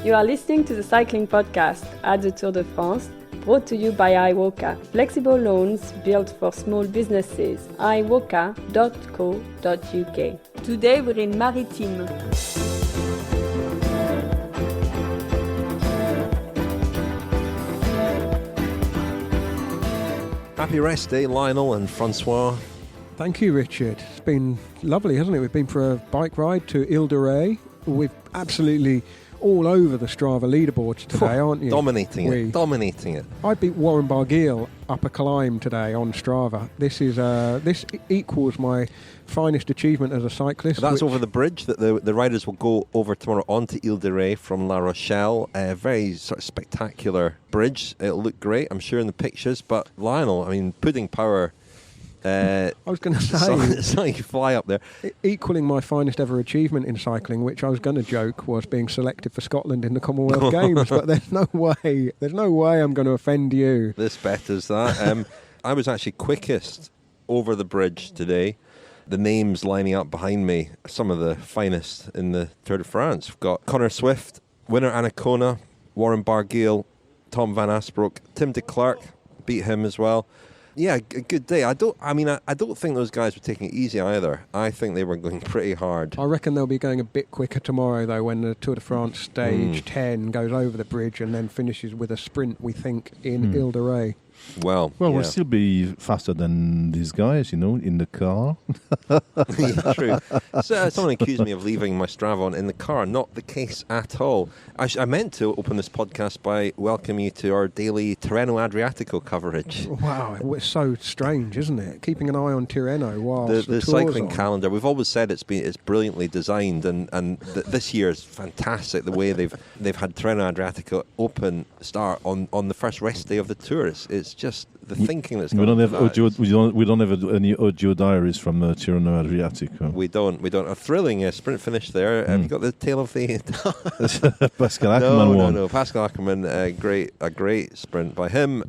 You are listening to the Cycling Podcast at the Tour de France, brought to you by iWoka. Flexible loans built for small businesses. iWoka.co.uk. Today we're in Maritime. Happy rest day, Lionel and François. Thank you, Richard. It's been lovely, hasn't it? We've been for a bike ride to Ile de Ré. We've absolutely all over the Strava leaderboards today, aren't you? Dominating it. I beat Warren Barguil up a climb today on Strava. This equals my finest achievement as a cyclist. That's over the bridge that the riders will go over tomorrow onto Ile de Ré from La Rochelle. A very sort of spectacular bridge. It'll look great, I'm sure, in the pictures. But Lionel, I mean, pudding power. I was going to say, so you fly up there, equaling my finest ever achievement in cycling, which I was going to joke was being selected for Scotland in the Commonwealth Games. But there's no way I'm going to offend you. This betters that. I was actually quickest over the bridge today. The names lining up behind me, some of the finest in the Tour de France. We've got Connor Swift, winner Anacona, Warren Barguil, Tom Van Asbroek, Tim de Klerk, beat him as well. Yeah, a good day. I don't think those guys were taking it easy either. I think they were going pretty hard. I reckon they'll be going a bit quicker tomorrow, though, when the Tour de France stage 10 goes over the bridge and then finishes with a sprint, we think, in Ile de Ré. Well, we'll still be faster than these guys, in the car. Yeah, true. So, someone accused me of leaving my Strava on in the car. Not the case at all. I meant to open this podcast by welcoming you to our daily Tirreno Adriatico coverage. Wow, it's so strange, isn't it? Keeping an eye on Tirreno whilst the cycling calendar. We've always said it's brilliantly designed, and this year is fantastic. The way they've had Tirreno Adriatico open start on the first rest day of the tour. It's just the thinking that's going on. We don't have any audio diaries from Tirreno Adriatico. We don't. A thrilling sprint finish there. Have you got the tale of the Pascal Ackermann won? No. Pascal Ackermann, a great sprint by him.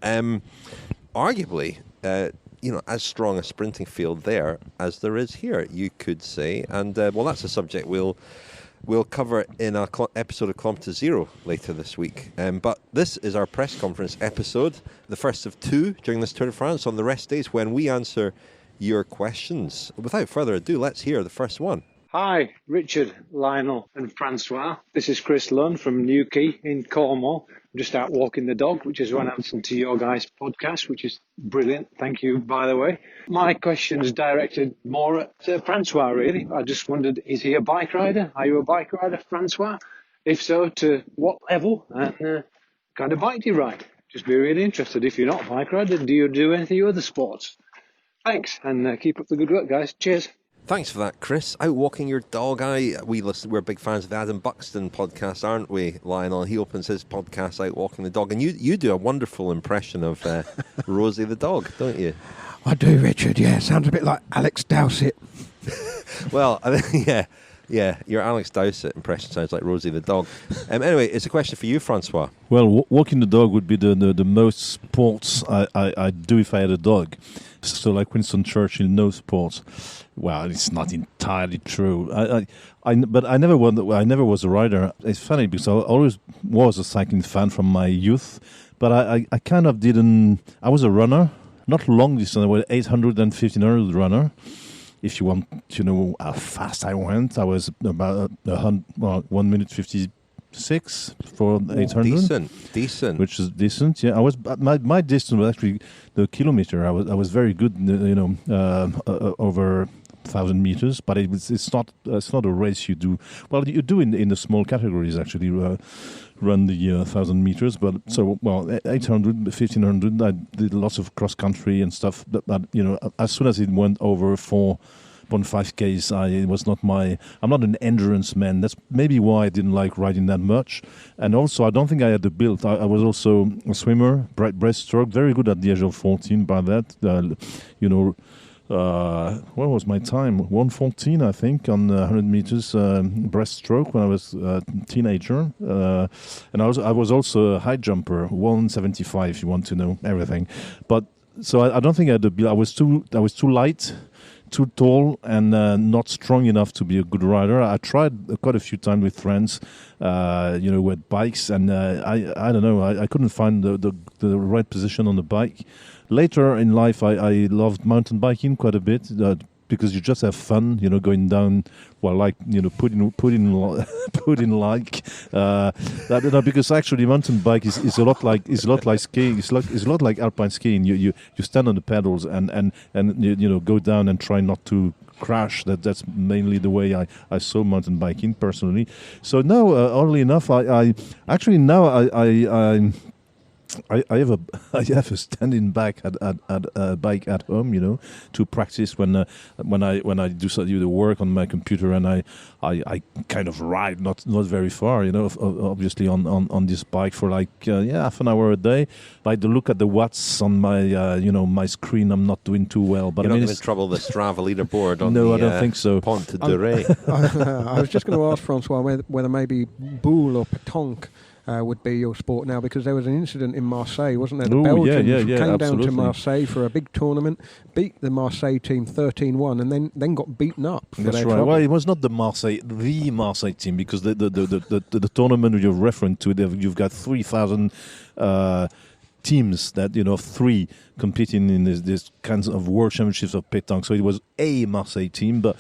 Arguably, as strong a sprinting field there as there is here, you could say. And that's a subject we'll cover in our episode of Kilometre Zero later this week. But this is our press conference episode, the first of two during this Tour de France on the rest days when we answer your questions. Without further ado, let's hear the first one. Hi, Richard, Lionel and François. This is Chris Lunn from Newquay in Cornwall. I'm just out walking the dog, which is when I listen to your guys' podcast, which is brilliant. Thank you, by the way. My question is directed more at François, really. I just wondered, is he a bike rider? Are you a bike rider, François? If so, to what level? And kind of bike do you ride? Just be really interested. If you're not a bike rider, do you do any other sports? Thanks, and keep up the good work, guys. Cheers. Thanks for that, Chris. Out walking your dog. We're big fans of the Adam Buxton podcast, aren't we, Lionel? He opens his podcast Out Walking the Dog, and you do a wonderful impression of Rosie the dog, don't you? I do, Richard. Yeah, sounds a bit like Alex Dowsett. Well, yeah, your Alex Dowsett impression sounds like Rosie the dog. Anyway, it's a question for you, François. Well, walking the dog would be the most sports I do if I had a dog. So like Winston Churchill, no sports. Well, it's not entirely true. But I never was a rider. It's funny because I always was a cycling fan from my youth, but I kind of didn't. I was a runner, not long distance. I was 800 and 1500 runner. If you want to know how fast I went, I was about 1 minute 56 for 800. Decent. Which is decent. Yeah, I was my distance was actually the kilometer. I was very good. Over 1,000 meters, but it's not a race you do. Well, you do in the small categories actually. Run the 1,000 meters, but 800, 1,500. I did lots of cross country and stuff. But as soon as it went over 4.5 Ks, I'm not an endurance man. That's maybe why I didn't like riding that much. And also, I don't think I had the build. I was also a swimmer, breaststroke, very good at the age of 14. By that, what was my time? 1:14, I think, on 100 meters breaststroke when I was a teenager. And I was also a high jumper, 175. If you want to know everything, but so I don't think I had the. I was too light too tall and not strong enough to be a good rider. I tried quite a few times with friends, with bikes, and I don't know. I couldn't find the right position on the bike. Later in life, I loved mountain biking quite a bit. Because you just have fun, going down, putting like, because actually mountain bike is a lot like skiing. It's a lot like alpine skiing. You stand on the pedals and go down and try not to crash. That's mainly the way I saw mountain biking personally. So now, oddly enough, I have a standing bike at home, to practice when I do the work on my computer, and I kind of ride not very far, obviously on this bike for half an hour a day. By the look at the watts on my my screen, I'm not doing too well. But You're not in trouble the Strava leaderboard on no, I don't think so. Pont de Ré. I was just going to ask François whether maybe boule or pétanque would be your sport now, because there was an incident in Marseille, wasn't there? The Belgians came down to Marseille for a big tournament, beat the Marseille team 13-1, and then got beaten up. That's right. Trouble. Well, it was not the Marseille team, because the tournament you're referring to, you've got 3,000 teams that three competing in this kinds of world championships of pétanque. So it was a Marseille team, but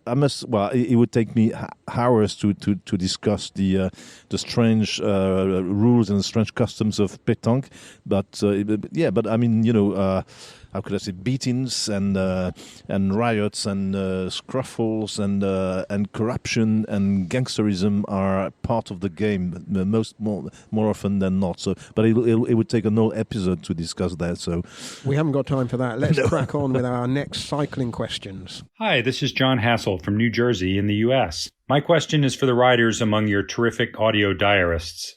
I must. Well, it would take me hours to discuss the strange rules and the strange customs of pétanque. But I mean, how could I say, beatings and riots and scruffles and corruption and gangsterism are part of the game more often than not. So, but it would take an whole episode to discuss that. So we haven't got time for that. Let's crack on with our next cycling questions. Hi, this is John Hassel from New Jersey in the U.S. My question is for the riders among your terrific audio diarists.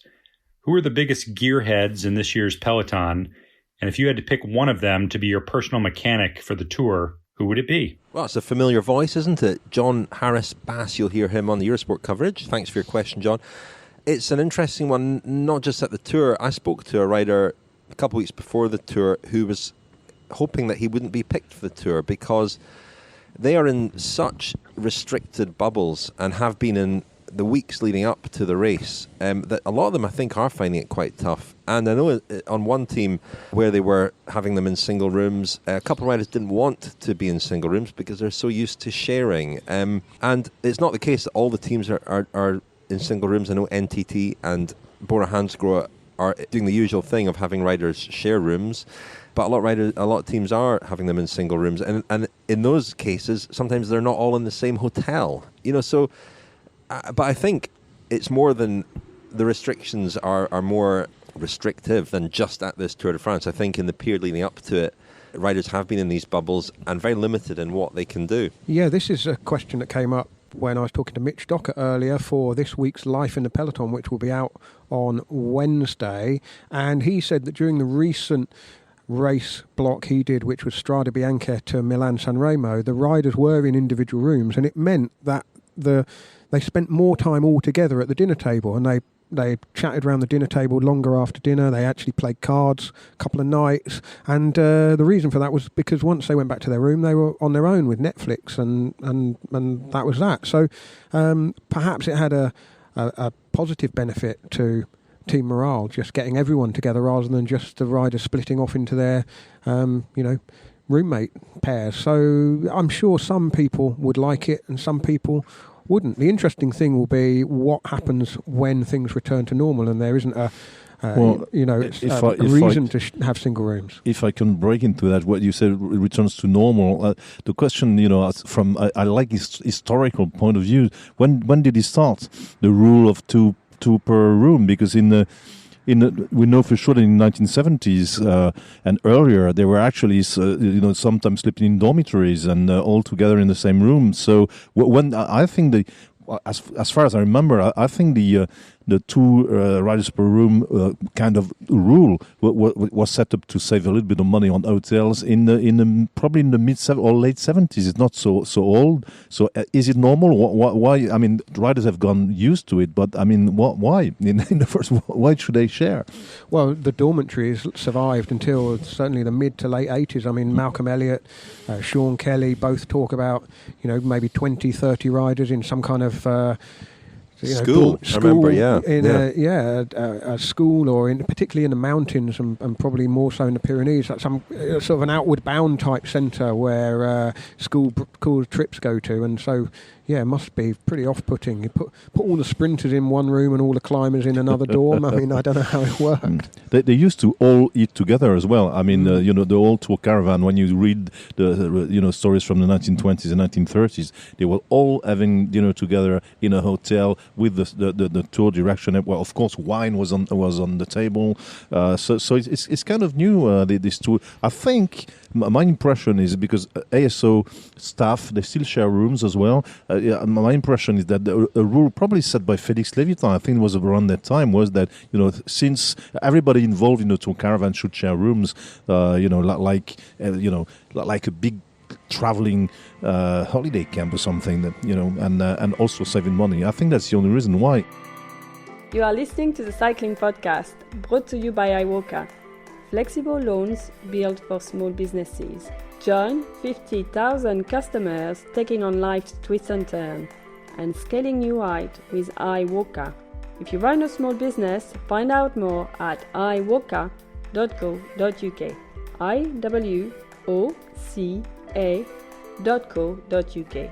Who are the biggest gearheads in this year's peloton? And if you had to pick one of them to be your personal mechanic for the tour, who would it be? Well, it's a familiar voice, isn't it? John Harris Bass, you'll hear him on the Eurosport coverage. Thanks for your question, John. It's an interesting one, not just at the tour. I spoke to a rider a couple of weeks before the tour who was hoping that he wouldn't be picked for the tour because they are in such restricted bubbles and have been in the weeks leading up to the race, that a lot of them I think are finding it quite tough. And I know on one team where they were having them in single rooms, a couple of riders didn't want to be in single rooms because they're so used to sharing. And it's not the case that all the teams are in single rooms. I know NTT and Bora Hansgrohe are doing the usual thing of having riders share rooms. But a lot of teams are having them in single rooms. And in those cases, sometimes they're not all in the same hotel. So... but I think it's more than the restrictions are more restrictive than just at this Tour de France. I think in the period leading up to it, riders have been in these bubbles and very limited in what they can do. Yeah, this is a question that came up when I was talking to Mitch Docker earlier for this week's Life in the Peloton, which will be out on Wednesday. And he said that during the recent race block he did, which was Strade Bianche to Milan-San Remo, the riders were in individual rooms, and it meant that they spent more time all together at the dinner table, and they chatted around the dinner table longer after dinner. They actually played cards a couple of nights, and the reason for that was because once they went back to their room, they were on their own with Netflix, and that was that. So perhaps it had a positive benefit to team morale, just getting everyone together rather than just the riders splitting off into their roommate pairs. So I'm sure some people would like it and some people wouldn't. The interesting thing will be what happens when things return to normal and there isn't a reason to have single rooms. If I can break into that, what you said returns to normal. The question, from I like historical point of view. When did it start? The rule of two per room, because we know for sure that in the 1970s and earlier, they were actually, sometimes sleeping in dormitories and all together in the same room. So when I think as far as I remember, I think the the two riders per room kind of rule was set up to save a little bit of money on hotels probably in the mid or late 70s. It's not so old. So is it normal? Why? I mean, riders have gone used to it, but I mean, why? In the first, why should they share? Well, the dormitories survived until certainly the mid to late 80s. I mean, Malcolm Elliott, Sean Kelly both talk about, maybe 20, 30 riders in some kind of school. I remember, a school, or particularly in the mountains, and probably more so in the Pyrenees. That's some sort of an outward bound type centre where school trips go to, and so. Yeah, it must be pretty off-putting. You put all the sprinters in one room and all the climbers in another dorm. I mean, I don't know how it worked. They used to all eat together as well. I mean, the old tour caravan, when you read the stories from the 1920s and 1930s, they were all having dinner together in a hotel with the tour direction. Well, of course, wine was on the table. So it's kind of new, this tour. I think my impression is, because ASO staff, they still share rooms as well. My impression is that a rule probably set by Félix Lévitan, I think it was around that time, was that since everybody involved in the tour caravan should share rooms, like a big traveling holiday camp or something, that and also saving money. I think that's the only reason why. You are listening to the Cycling Podcast, brought to you by iWalker. Flexible loans built for small businesses. Join 50,000 customers taking on life's twists and turns and scaling new heights with iWalker. If you run a small business, find out more at iWalker.co.uk. iWoca.co.uk.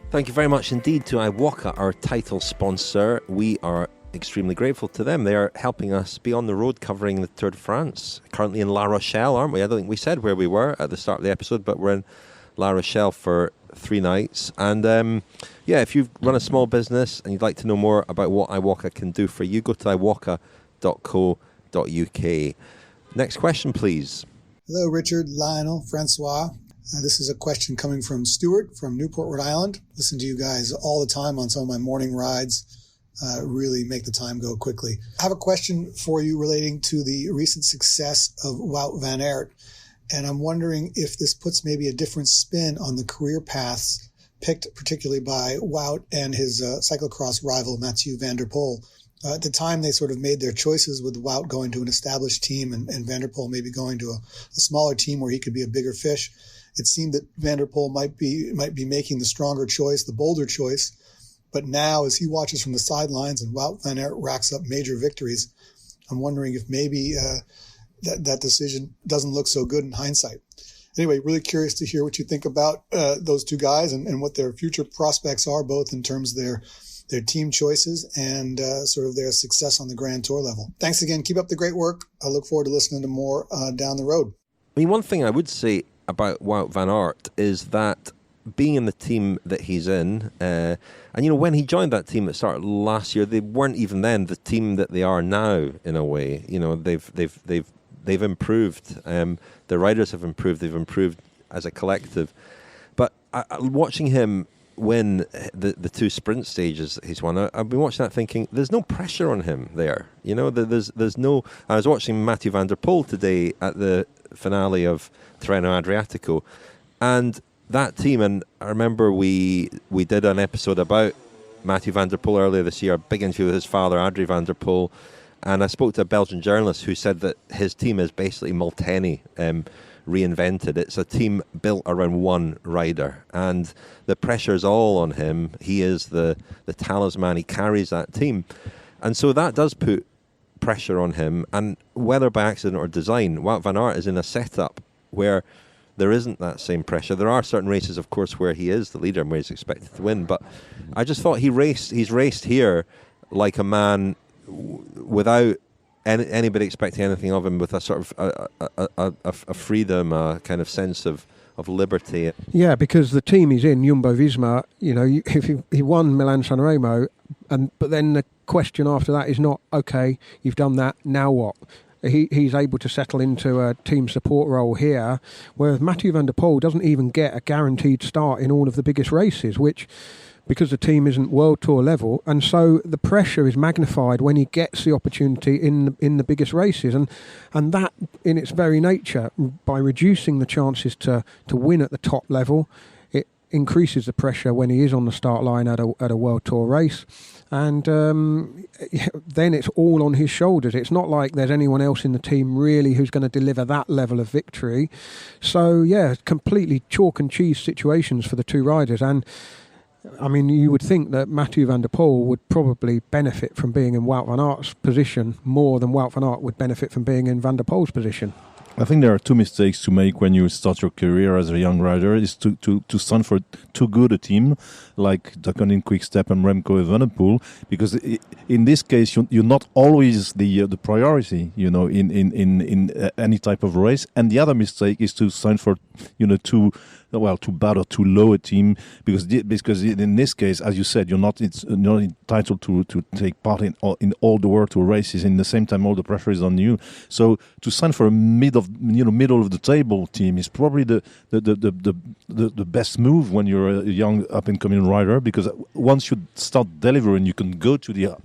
Thank you very much indeed to iWalker, our title sponsor. We are extremely grateful to them. They are helping us be on the road covering the Tour de France. Currently in La Rochelle, aren't we? I don't think we said where we were at the start of the episode, but we're in La Rochelle for 3 nights. And if you've run a small business and you'd like to know more about what iWalker can do for you, go to iWalker.co.uk. Next question, please. Hello, Richard, Lionel, François. This is a question coming from Stuart from Newport, Rhode Island. Listen to you guys all the time on some of my morning rides. Really make the time go quickly. I have a question for you relating to the recent success of Wout van Aert, and I'm wondering if this puts maybe a different spin on the career paths picked particularly by Wout and his cyclocross rival Mathieu van der Poel. At the time, they sort of made their choices with Wout going to an established team and van der Poel maybe going to a smaller team where he could be a bigger fish. It seemed that van der Poel might be making the stronger choice, the bolder choice. But now, as he watches from the sidelines and Wout van Aert racks up major victories, I'm wondering if maybe that decision doesn't look so good in hindsight. Anyway, really curious to hear what you think about those two guys and what their future prospects are, both in terms of their team choices and sort of their success on the Grand Tour level. Thanks again. Keep up the great work. I look forward to listening to more down the road. I mean, one thing I would say about Wout van Aert is that being in the team that he's in, and when he joined that team at the start of last year, they weren't even then the team that they are now. In a way, they've improved. The riders have improved. They've improved as a collective. But watching him win the 2 sprint stages that he's won, I've been watching that thinking there's no pressure on him there. There's no. I was watching Mathieu van der Poel today at the finale of Tirreno Adriatico, and that team, and I remember we did an episode about Mathieu van der Poel earlier this year, a big interview with his father, Adrie van der Poel, and I spoke to a Belgian journalist who said that his team is basically Molteni reinvented. It's a team built around one rider, and the pressure's all on him. He is the talisman, he carries that team, and so that does put pressure on him, and whether by accident or design, Wout van Aert is in a setup where there isn't that same pressure. There are certain races, of course, where he is the leader and where he's expected to win. But I just thought he's raced here like a man without anybody expecting anything of him, with a sort of a freedom, a kind of sense of liberty. Yeah, because the team he's in, Jumbo-Visma, if he won Milan-San Remo, but then the question after that is not, okay, you've done that, now what? He's able to settle into a team support role here, whereas Mathieu van der Poel doesn't even get a guaranteed start in all of the biggest races, which because the team isn't World Tour level, and so the pressure is magnified when he gets the opportunity in the biggest races, and that in its very nature, by reducing the chances to win at the top level, it increases the pressure when he is on the start line at a World Tour race, and then it's all on his shoulders. It's not like there's anyone else in the team really who's going to deliver that level of victory. So yeah, completely chalk and cheese situations for the two riders. And I mean, you would think that Mathieu van der Poel would probably benefit from being in Wout van Aert's position more than Wout van Aert would benefit from being in Van der Poel's position. I think there are two mistakes to make when you start your career as a young rider. Is to sign for too good a team like Deceuninck, Quick-Step and Remco Evenepoel, because in this case you're not always the priority, in any type of race. And the other mistake is to sign for too bad or too low a team, because in this case, as you said, you're not entitled to take part in all the World Tour races. In the same time, all the pressure is on you. So to sign for a middle of the table team is probably the best move when you're a young up and coming rider, because once you start delivering, you can go to the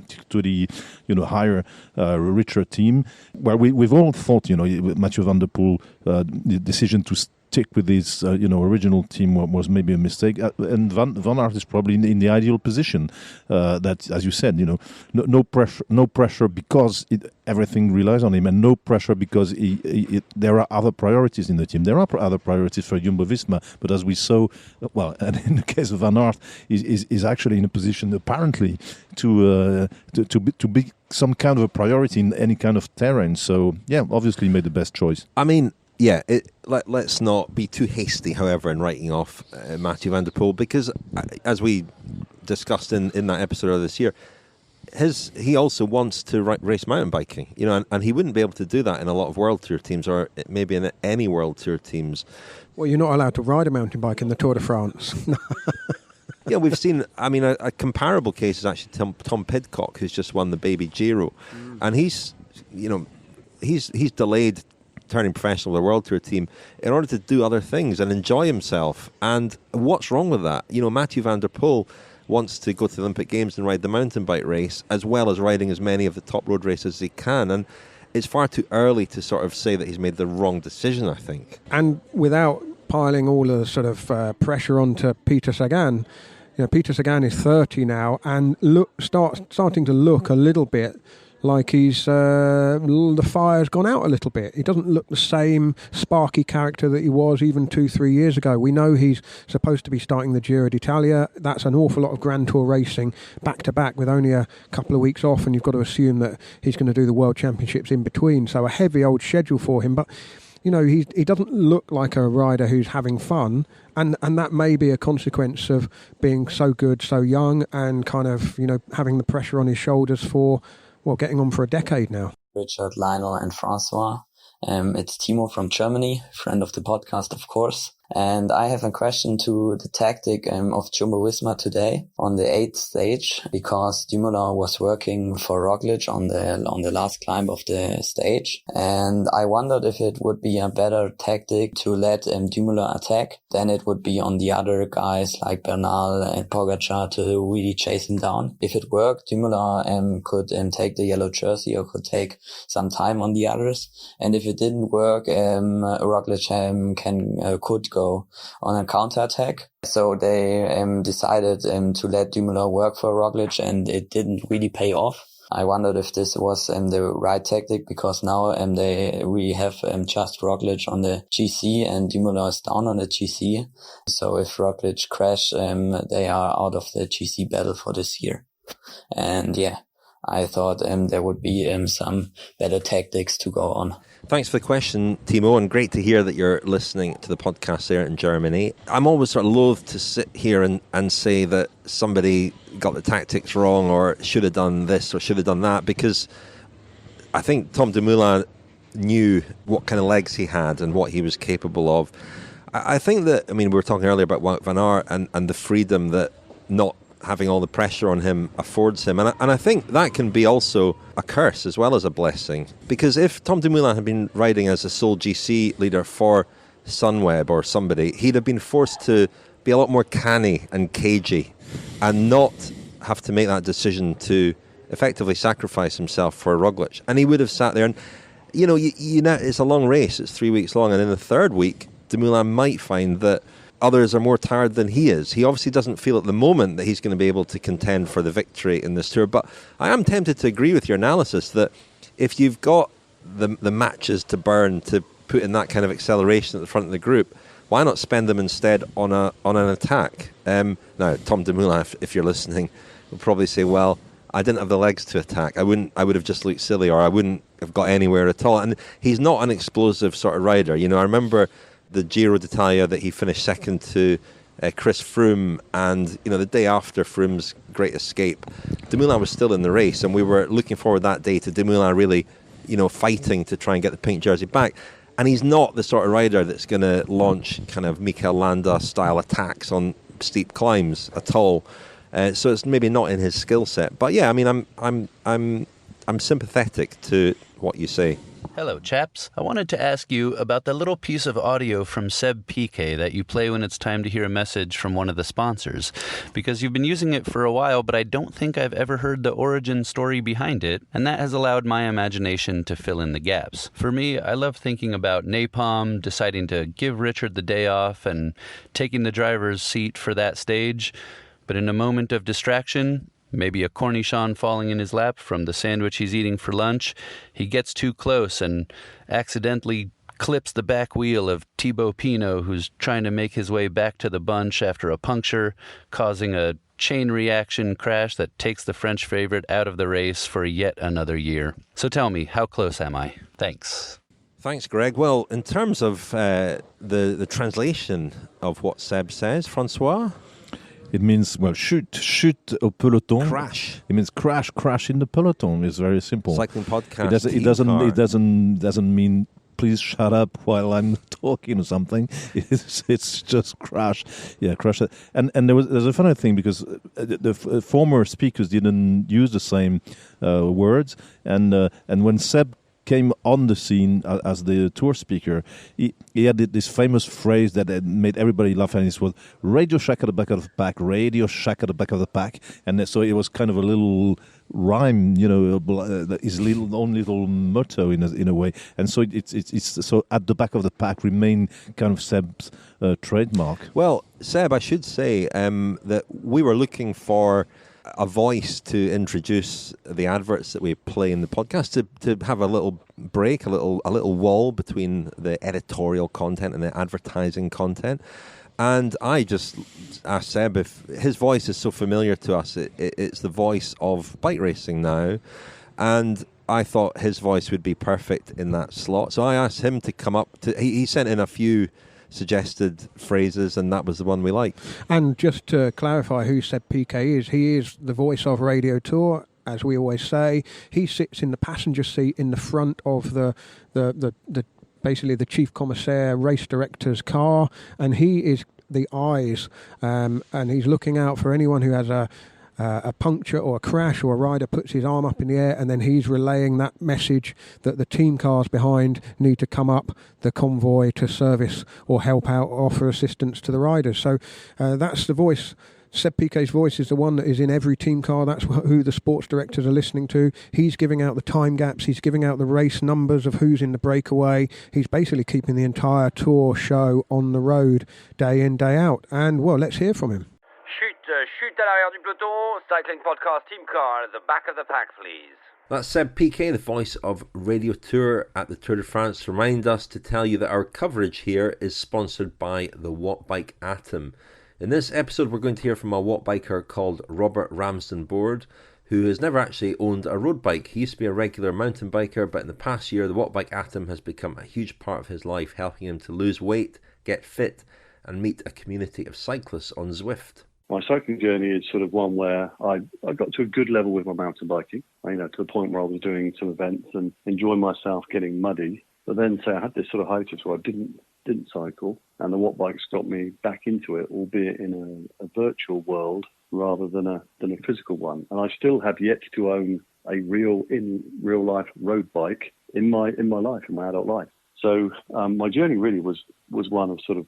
higher, richer team. Where we've all thought, Mathieu van der Poel, the decision to stick with his original team was maybe a mistake, and Van Aert is probably in the ideal position. That, as you said, no pressure because everything relies on him, and no pressure because there are other priorities in the team. There are other priorities for Jumbo-Visma, but as we saw, and in the case of Van Aert, is actually in a position apparently to be some kind of a priority in any kind of terrain. So yeah, obviously he made the best choice. I mean, yeah, let's not be too hasty, however, in writing off Mathieu van der Poel, because as we discussed in that episode of this year, he also wants to race mountain biking, and he wouldn't be able to do that in a lot of World Tour teams, or maybe in any World Tour teams. Well, you're not allowed to ride a mountain bike in the Tour de France. Yeah, we've seen, a comparable case is actually Tom Pidcock, who's just won the Baby Giro, and he's delayed turning professional with a World Tour team in order to do other things and enjoy himself. And what's wrong with that? Mathieu van der Poel wants to go to the Olympic Games and ride the mountain bike race, as well as riding as many of the top road races as he can. And it's far too early to sort of say that he's made the wrong decision, I think. And without piling all the sort of pressure onto Peter Sagan, Peter Sagan is 30 now and starting to look a little bit like the fire's gone out a little bit. He doesn't look the same sparky character that he was even 2-3 years ago. We know he's supposed to be starting the Giro d'Italia. That's an awful lot of Grand Tour racing back to back with only a couple of weeks off, and you've got to assume that he's going to do the World Championships in between. So a heavy old schedule for him, but he doesn't look like a rider who's having fun, and that may be a consequence of being so good, so young, and kind of having the pressure on his shoulders for getting on for a decade now. Richard, Lionel and François. It's Timo from Germany, friend of the podcast, of course. And I have a question to the tactic of Jumbo-Visma today on the 8th stage, because Dumoulin was working for Roglic on the last climb of the stage. And I wondered if it would be a better tactic to let Dumoulin attack than it would be on the other guys like Bernal and Pogačar to really chase him down. If it worked, Dumoulin could take the yellow jersey or could take some time on the others. And if it didn't work, Roglic could go on a counter-attack. So they decided to let Dumoulin work for Roglic, and it didn't really pay off. I wondered if this was the right tactic, because now we have just Roglic on the GC and Dumoulin is down on the GC. So if Roglic crash, they are out of the GC battle for this year. And yeah, I thought there would be some better tactics to go on. Thanks for the question, Timo, and great to hear that you're listening to the podcast there in Germany. I'm always sort of loath to sit here and say that somebody got the tactics wrong or should have done this or should have done that, because I think Tom Dumoulin knew what kind of legs he had and what he was capable of. I think that, we were talking earlier about Wout van Aert and the freedom that not having all the pressure on him affords him. And I think that can be also a curse as well as a blessing. Because if Tom Dumoulin had been riding as a sole GC leader for Sunweb or somebody, he'd have been forced to be a lot more canny and cagey and not have to make that decision to effectively sacrifice himself for Roglic. And he would have sat there, and you know, it's a long race, it's 3 weeks long, and in the third week, Dumoulin might find that others are more tired than he is. He obviously doesn't feel at the moment that he's going to be able to contend for the victory in this Tour, but I am tempted to agree with your analysis that if you've got the matches to burn to put in that kind of acceleration at the front of the group, why not spend them instead on an attack? Now, Tom Dumoulin, if you're listening, will probably say, well, I didn't have the legs to attack. I would have just looked silly, or I wouldn't have got anywhere at all. And he's not an explosive sort of rider. You know, I remember the Giro d'Italia that he finished second to Chris Froome, and you know, the day after Froome's great escape, Dumoulin was still in the race, and we were looking forward that day to Dumoulin really, you know, fighting to try and get the pink jersey back. And he's not the sort of rider that's going to launch kind of Mikel Landa style attacks on steep climbs at all. So it's maybe not in his skill set. But yeah, I mean, I'm sympathetic to what you say. Hello, chaps. I wanted to ask you about the little piece of audio from Seb Piquet that you play when it's time to hear a message from one of the sponsors, because you've been using it for a while, but I don't think I've ever heard the origin story behind it, and that has allowed my imagination to fill in the gaps. For me, I love thinking about Napalm deciding to give Richard the day off and taking the driver's seat for that stage, but in a moment of distraction, maybe a cornichon falling in his lap from the sandwich he's eating for lunch, he gets too close and accidentally clips the back wheel of Thibaut Pinot, who's trying to make his way back to the bunch after a puncture, causing a chain reaction crash that takes the French favorite out of the race for yet another year. So tell me, how close am I? Thanks. Thanks, Greg. Well, in terms of the translation of what Seb says, François? It means, well, chute au peloton. Crash. It means crash in the peloton. It's very simple. Cycling podcast. It doesn't mean please shut up while I'm talking or something. It's just crash. Yeah, crash. And there's a funny thing, because the former speakers didn't use the same words, and when Seb came on the scene as the tour speaker, he had this famous phrase that made everybody laugh, and it was Radio Shack at the back of the pack, Radio Shack at the back of the pack. And so it was kind of a little rhyme, you know, his own little motto in a way. And so it's so at the back of the pack remain kind of Seb's trademark. Well, Seb, I should say that we were looking for a voice to introduce the adverts that we play in the podcast, to have a little break, a little wall between the editorial content and the advertising content. And I just asked Seb if his voice is so familiar to us. It's the voice of bike racing now, and I thought his voice would be perfect in that slot. So I asked him to come up. He sent in a few suggested phrases, and that was the one we liked. And just to clarify who Seb Piquet is, he is the voice of Radio Tour, as we always say. He sits in the passenger seat in the front of the basically the chief commissaire race director's car, and he is the eyes, and he's looking out for anyone who has a puncture or a crash, or a rider puts his arm up in the air, and then he's relaying that message that the team cars behind need to come up the convoy to service or help out, offer assistance to the riders. So that's the voice. Seb Piquet's voice is the one that is in every team car. That's who the sports directors are listening to. He's giving out the time gaps. He's giving out the race numbers of who's in the breakaway. He's basically keeping the entire tour show on the road day in, day out. And, well, let's hear from him. Chute à l'arrière du peloton, cycling podcast team car at the back of the pack, please. That's Seb Piquet, the voice of Radio Tour at the Tour de France. Remind us to tell you that our coverage here is sponsored by the Wattbike Atom. In this episode, we're going to hear from a Wattbiker called Robert Ramsden Board, who has never actually owned a road bike. He used to be a regular mountain biker, but in the past year, the Wattbike Atom has become a huge part of his life, helping him to lose weight, get fit, and meet a community of cyclists on Zwift. My cycling journey is sort of one where I got to a good level with my mountain biking, to the point where I was doing some events and enjoying myself getting muddy. But then, I had this sort of hiatus where I didn't cycle, and the Wattbikes got me back into it, albeit in a virtual world rather than a physical one. And I still have yet to own a real life road bike in my life, in my adult life. So my journey really was one of sort of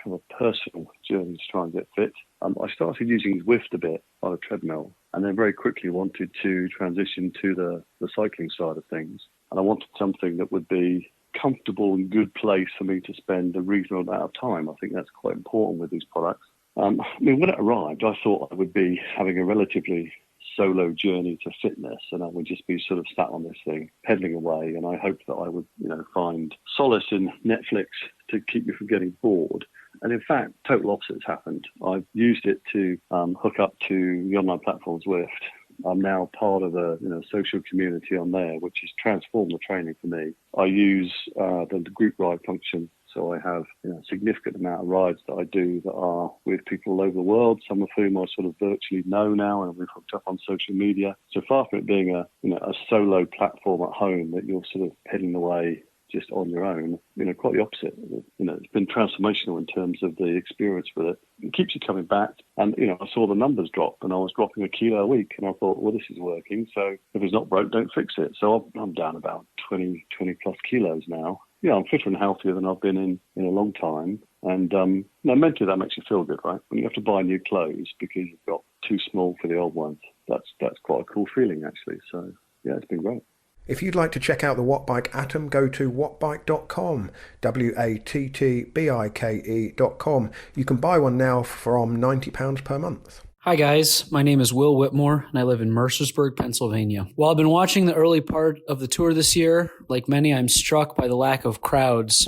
a personal journey to try and get fit. I started using Zwift a bit on a treadmill, and then very quickly wanted to transition to the cycling side of things. And I wanted something that would be comfortable and good place for me to spend a reasonable amount of time. I think that's quite important with these products. I mean, when it arrived, I thought I would be having a relatively solo journey to fitness, and I would just be sort of sat on this thing, pedaling away, and I hoped that I would, find solace in Netflix to keep me from getting bored. And in fact, total opposites happened. I've used it to hook up to the online platform Zwift. I'm now part of a social community on there, which has transformed the training for me. I use the group ride function. So I have a significant amount of rides that I do that are with people all over the world, some of whom I sort of virtually know now, and we've hooked up on social media. So far from it being a solo platform at home that you're sort of pedaling away just on your own, quite the opposite. It's been transformational in terms of the experience with it. It keeps you coming back. And, I saw the numbers drop, and I was dropping 1 kilo a week, and I thought, well, this is working. So if it's not broke, don't fix it. So I'm down about 20 plus kilos now. Yeah, I'm fitter and healthier than I've been in a long time. And mentally that makes you feel good, right? When you have to buy new clothes because you've got too small for the old ones, that's quite a cool feeling, actually. So, yeah, it's been great. If you'd like to check out the Wattbike Atom, go to wattbike.com, wattbike.com. You can buy one now from £90 per month. Hi guys, my name is Will Whitmore and I live in Mercersburg, Pennsylvania. While I've been watching the early part of the tour this year, like many, I'm struck by the lack of crowds.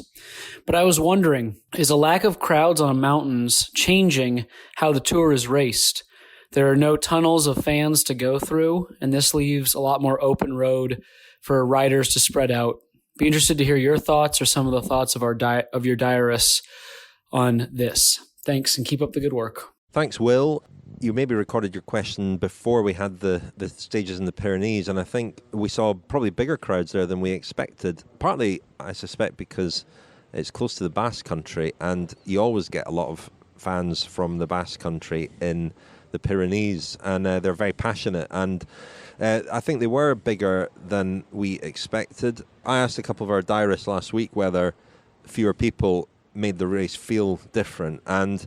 But I was wondering, is a lack of crowds on mountains changing how the tour is raced? There are no tunnels of fans to go through, and this leaves a lot more open road for riders to spread out. Be interested to hear your thoughts or some of the thoughts of your diarists on this. Thanks, and keep up the good work. Thanks, Will. You maybe recorded your question before we had the stages in the Pyrenees, and I think we saw probably bigger crowds there than we expected. Partly, I suspect, because it's close to the Basque Country, and you always get a lot of fans from the Basque Country in the Pyrenees, and they're very passionate, and I think they were bigger than we expected. I asked a couple of our diarists last week whether fewer people made the race feel different, and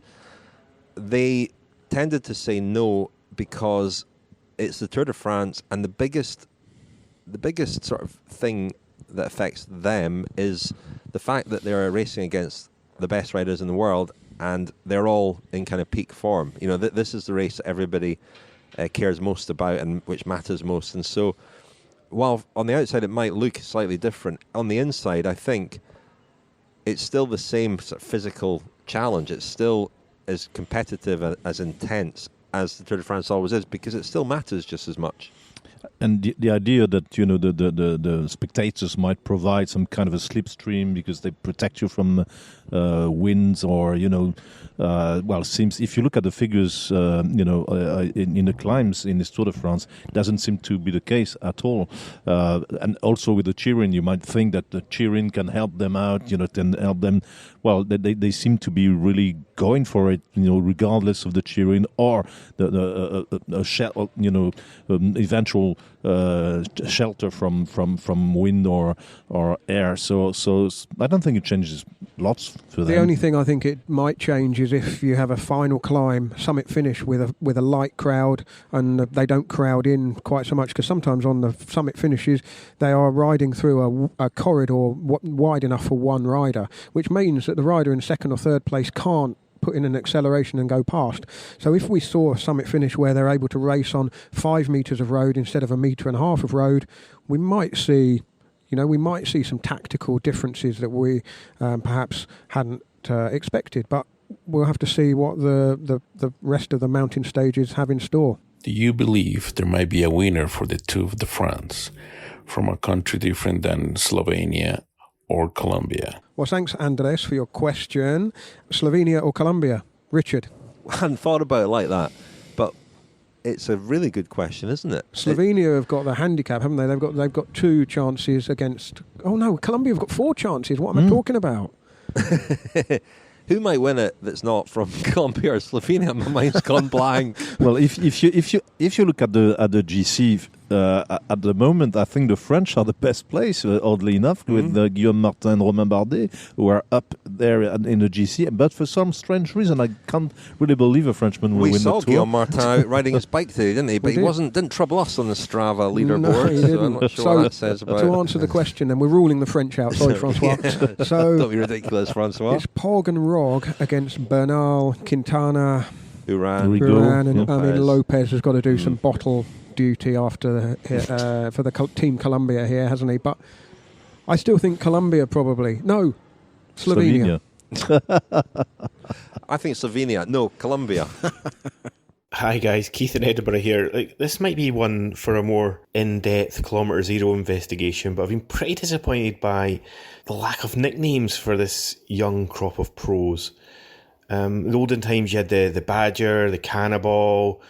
they tended to say no, because it's the Tour de France, and the biggest sort of thing that affects them is the fact that they're racing against the best riders in the world, and they're all in kind of peak form. This is the race that everybody cares most about and which matters most. And so while on the outside it might look slightly different, on the inside I think it's still the same sort of physical challenge. It's still as competitive, as intense as the Tour de France always is, because it still matters just as much. And the idea that the spectators might provide some kind of a slipstream because they protect you from winds, or seems, if you look at the figures in the climbs in this Tour de France, it doesn't seem to be the case at all. And also with the cheering, you might think that the cheering can help them out, can help them. Well, they seem to be really going for it, regardless of the cheering or the eventual shelter from wind or air. So I don't think it changes lots for them. The only thing I think it might change is if you have a final climb, summit finish with a light crowd, and they don't crowd in quite so much, because sometimes on the summit finishes they are riding through a corridor wide enough for one rider, which means that the rider in second or third place can't put in an acceleration and go past. So if we saw a summit finish where they're able to race on 5 metres of road instead of 1.5 metres of road, we might see some tactical differences that we perhaps hadn't expected. But we'll have to see what the rest of the mountain stages have in store. Do you believe there might be a winner for the Tour de France from a country different than Slovenia or Colombia? Well, thanks, Andres, for your question. Slovenia or Colombia? Richard? I hadn't thought about it like that, but it's a really good question, isn't it? Slovenia have got the handicap, haven't they? They've got 2 chances against... Oh, no, Colombia have got 4 chances. What am I talking about? Who might win it that's not from Colombia or Slovenia? My mind's gone blank. Well, if you look at the GC at the moment, I think the French are the best place, oddly enough, with Guillaume Martin and Romain Bardet, who are up there in the GC. But for some strange reason, I can't really believe a Frenchman will win the Tour. We saw Guillaume Martin out riding his bike today, didn't he? But he didn't trouble us on the Strava leaderboard. No, he didn't. So I'm not sure what that says about to answer the question, then we're ruling the French out. Sorry, François. Yeah. So don't be ridiculous, François. It's Pog and Rog against Bernal, Quintana, Uran, and Lopez has got to do some bottle duty after for the Team Colombia here, hasn't he? But I still think Colombia probably. No, Slovenia. I think Slovenia. No, Colombia. Hi guys, Keith in Edinburgh here. This might be one for a more in-depth Kilometre Zero investigation, but I've been pretty disappointed by the lack of nicknames for this young crop of pros. In the olden times you had the Badger, the Cannonball,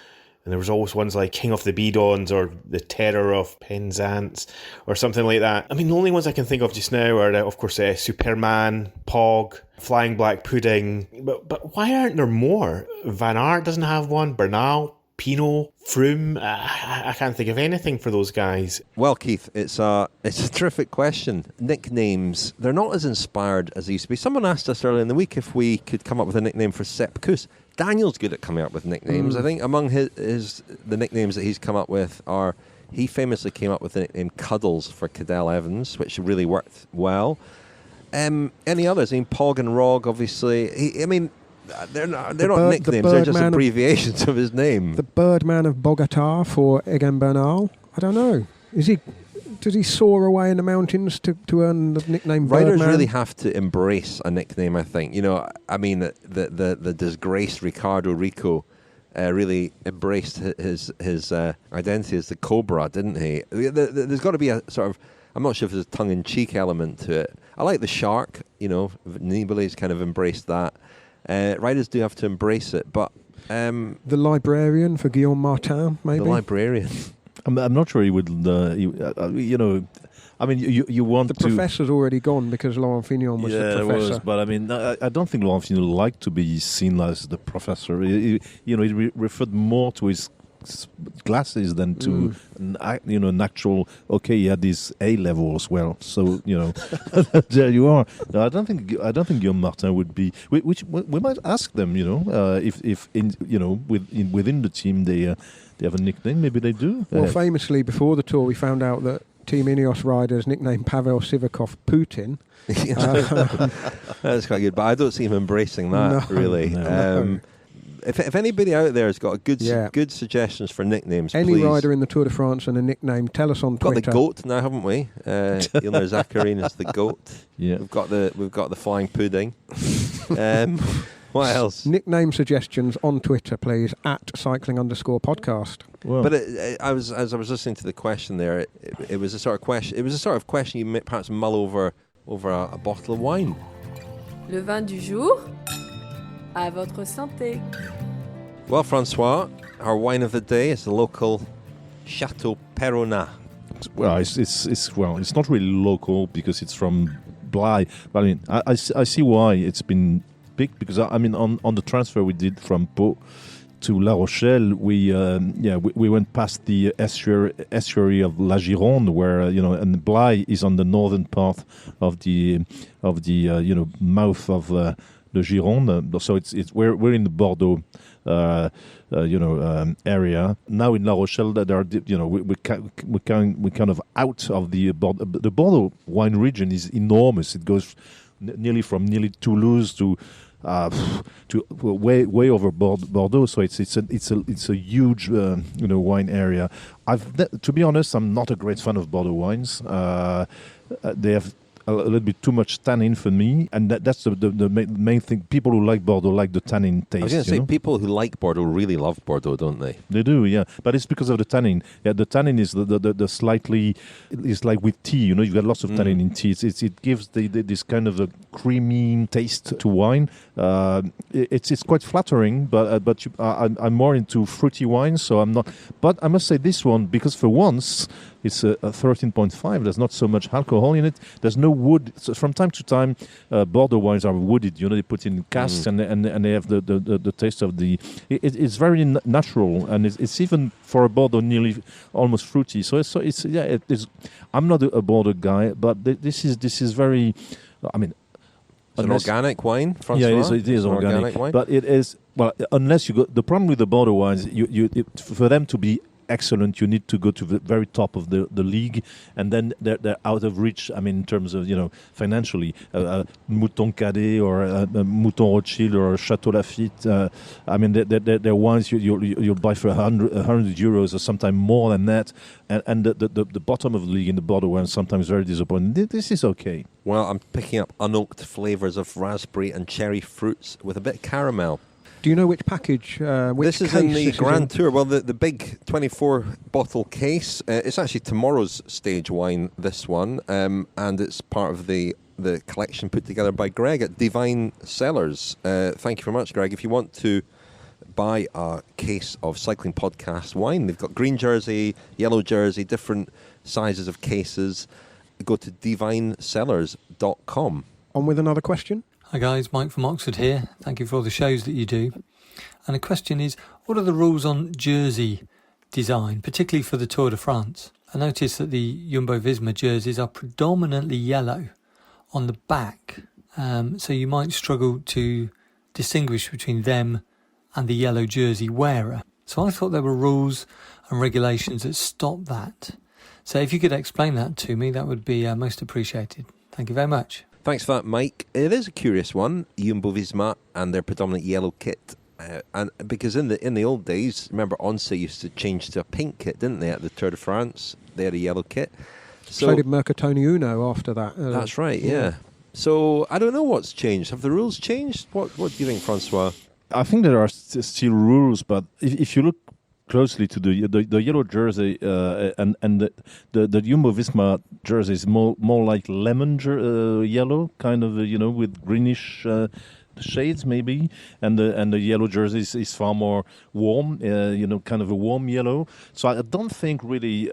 and there was always ones like King of the Bidons or the Terror of Penzance or something like that. I mean, the only ones I can think of just now are, of course, Superman, Pog, Flying Black Pudding. But why aren't there more? Van Aert doesn't have one. Bernal, Pinot, Froome. I can't think of anything for those guys. Well, Keith, it's a terrific question. Nicknames, they're not as inspired as they used to be. Someone asked us earlier in the week if we could come up with a nickname for Sepp Kuss. Daniel's good at coming up with nicknames. I think among the nicknames that he's come up with are, he famously came up with the nickname Cuddles for Cadel Evans, which really worked well. Any others? I mean, Pog and Rog, obviously. They're not nicknames, they're just abbreviations of his name. The Birdman of Bogota for Egan Bernal. I don't know. Does he soar away in the mountains to earn the nickname Riders Birdman? really have to embrace a nickname, I think. The disgraced Ricardo Rico really embraced his identity as the Cobra, didn't he? There's got to be a sort of, I'm not sure if there's a tongue-in-cheek element to it. I like the Shark, Nibali's kind of embraced that. Riders do have to embrace it, but... the Librarian for Guillaume Martin, maybe? The Librarian. I'm not sure he would, you want the to... The professor's already gone because Laurent Fignon was the professor. Was, but I don't think Laurent Fignon liked to be seen as the professor. He referred more to his glasses than to an actual. Okay, he had these A level as well. So there you are. No, I don't think Guillaume Martin would be. Which we might ask them. If within the team they have a nickname. Maybe they do. Well, famously before the tour, we found out that Team Ineos riders nicknamed Pavel Sivakov Putin. That's quite good, but I don't see him embracing that really. No. If anybody out there has got good suggestions for nicknames, any please. rider in the Tour de France and a nickname, tell us on Twitter. We've got the goat now, haven't we? Ilnur Zakarin is the goat. Yeah. We've got the flying pudding. What else? Nickname suggestions on Twitter, please, @cycling_podcast. Well. But as I was listening to the question there, it was a sort of question. It was a sort of question you might perhaps mull over a bottle of wine. Le vin du jour. À votre santé. Well, François, our wine of the day is the local Chateau Perronat. Well, it's not really local because it's from Blaye. But I see why it's been big, because on the transfer we did from Pau to La Rochelle, we went past the estuary of La Gironde, where and Blaye is on the northern part of the mouth of the Gironde. So we're in the Bordeaux area now. In La Rochelle, there are we kind of out of the Bordeaux wine region is enormous. It goes nearly Toulouse to way over Bordeaux. So it's a huge wine area. To be honest, I'm not a great fan of Bordeaux wines. They have a little bit too much tannin for me, and that's the main thing. People who like Bordeaux like the tannin taste. I was going to say, people who like Bordeaux really love Bordeaux, don't they? They do, yeah. But it's because of the tannin. Yeah, the tannin is the slightly, it's like with tea. You got lots of tannin in tea. It gives this kind of a creamy taste to wine. It's quite flattering, but I'm more into fruity wines, so I'm not. But I must say this one, because for once it's a 13.5. There's not so much alcohol in it. There's no wood. So from time to time, Bordeaux wines are wooded. They put in casks and they have the taste of the. It's very natural, and it's even for a Bordeaux nearly almost fruity. So it's I'm not a Bordeaux guy, but this is very. I mean. It's an organic wine, François? Yeah, it is organic wine. But it is, unless you go, the problem with the Bordeaux wines, for them to be excellent, you need to go to the very top of the league, and then they're out of reach, I mean, in terms of, financially. Mouton Cadet or Mouton Rothschild or Chateau Lafite, I mean, they're wines you'll buy for 100 euros or sometimes more than that, and the bottom of the league in the Bordeaux wine is sometimes very disappointing. This is okay. Well, I'm picking up unoaked flavours of raspberry and cherry fruits with a bit of caramel. Do you know which package? This is in the Grand Tour. Well, the big 24-bottle case. It's actually tomorrow's stage wine, this one, and it's part of the collection put together by Greg at Divine Cellars. Thank you very much, Greg. If you want to buy a case of Cycling Podcast wine, they've got green jersey, yellow jersey, different sizes of cases. Go to divinecellars.com. On with another question. Hi guys, Mike from Oxford here. Thank you for all the shows that you do. And the question is, what are the rules on jersey design, particularly for the Tour de France? I noticed that the Jumbo-Visma jerseys are predominantly yellow on the back, so you might struggle to distinguish between them and the yellow jersey wearer. So I thought there were rules and regulations that stop that. So if you could explain that to me, that would be most appreciated. Thank you very much. Thanks for that, Mike. It is a curious one, Jumbo-Visma and their predominant yellow kit. And because in the old days, remember Once used to change to a pink kit, didn't they, at the Tour de France? They had a yellow kit. So did Mercatoni Uno after that. That's right, yeah. So I don't know what's changed. Have the rules changed? What do you think, François? I think there are still rules, but if you look closely to the yellow jersey and the Jumbo-Visma jersey is more like lemon yellow, kind of with greenish shades maybe, and the yellow jersey is far more warm, kind of a warm yellow. So I don't think really,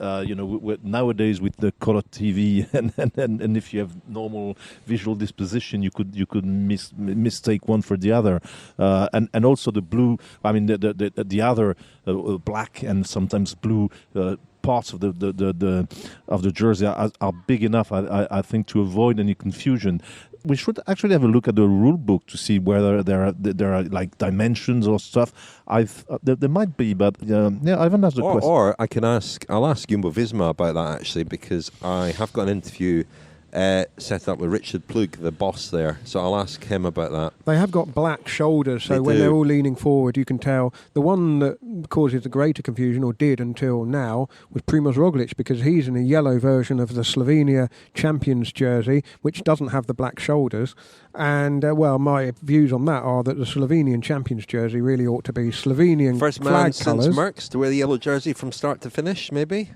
nowadays with the color TV and if you have normal visual disposition, you could mistake one for the other, and also the blue. I mean the other black and sometimes blue. Parts of the jersey are big enough, I think, to avoid any confusion. We should actually have a look at the rule book to see whether there are like dimensions or stuff. There might be, but I haven't asked the question. Or I'll ask Jumbo-Visma about that actually, because I have got an interview set up with Richard Plug, the boss there. So I'll ask him about that. They have got black shoulders, so when they're all leaning forward, you can tell. The one that causes the greater confusion, or did until now, was Primož Roglič, because he's in a yellow version of the Slovenia Champions jersey, which doesn't have the black shoulders. And, my views on that are that the Slovenian Champions jersey really ought to be Slovenian first flag man colours. Since Merckx to wear the yellow jersey from start to finish, maybe?